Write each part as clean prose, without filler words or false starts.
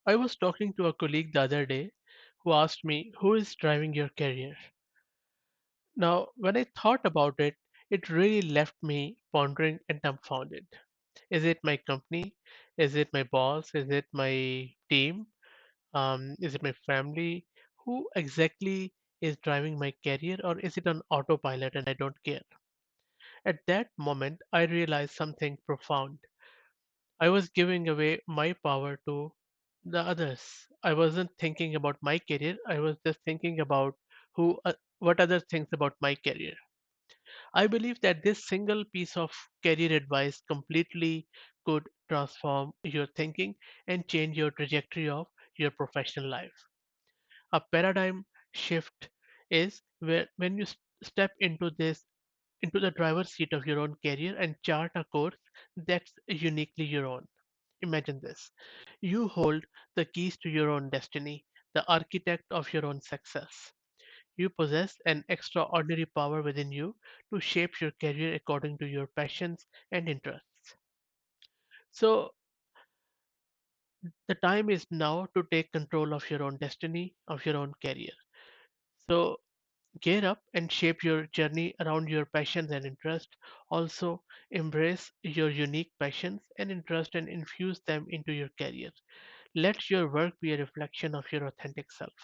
I was talking to a colleague the other day who asked me, "Who is driving your career?" Now, when I thought about it, it really left me pondering and dumbfounded. Is it my company? Is it my boss? Is it my team? Is it my family? Who exactly is driving my career, or is it on autopilot and I don't care? At that moment, I realized something profound. I was giving away my power to the others. I wasn't thinking about my career. I was just thinking about what others thinks about my career. I believe that this single piece of career advice completely could transform your thinking and change your trajectory of your professional life. A paradigm shift is where when you step into the driver's seat of your own career and chart a course that's uniquely your own. Imagine this. You hold the keys to your own destiny, the architect of your own success. You possess an extraordinary power within you to shape your career according to your passions and interests. So, the time is now to take control of your own destiny, of your own career. So, gear up and shape your journey around your passions and interests. Also, embrace your unique passions and interests and infuse them into your career. Let your work be a reflection of your authentic self.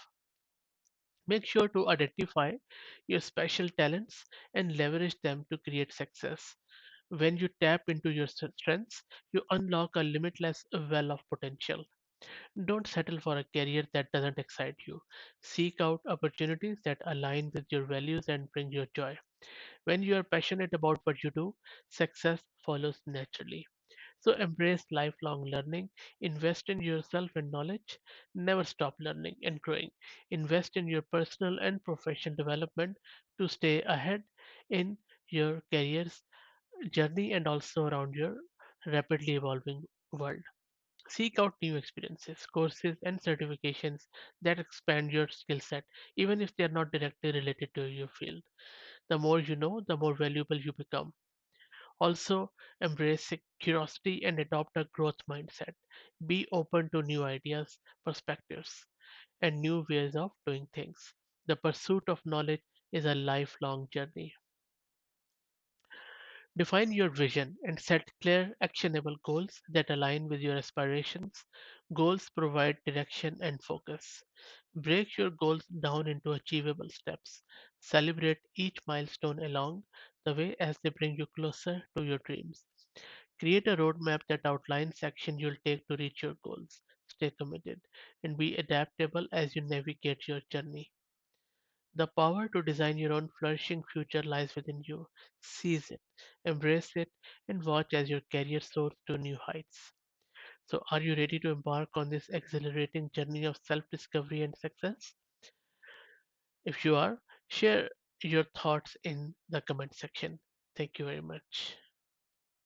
Make sure to identify your special talents and leverage them to create success. When you tap into your strengths, you unlock a limitless well of potential. Don't settle for a career that doesn't excite you. Seek out opportunities that align with your values and bring you joy. When you are passionate about what you do, success follows naturally. So embrace lifelong learning, invest in yourself and knowledge, never stop learning and growing. Invest in your personal and professional development to stay ahead in your career's journey and also around your rapidly evolving world. Seek out new experiences, courses, and certifications that expand your skill set, even if they are not directly related to your field. The more you know, the more valuable you become. Also, embrace curiosity and adopt a growth mindset. Be open to new ideas, perspectives, and new ways of doing things. The pursuit of knowledge is a lifelong journey. Define your vision and set clear, actionable goals that align with your aspirations. Goals provide direction and focus. Break your goals down into achievable steps. Celebrate each milestone along the way as they bring you closer to your dreams. Create a roadmap that outlines action you'll take to reach your goals. Stay committed and be adaptable as you navigate your journey. The power to design your own flourishing future lies within you. Seize it, embrace it, and watch as your career soars to new heights. So, are you ready to embark on this exhilarating journey of self discovery and success? If you are, share your thoughts in the comment section. Thank you very much.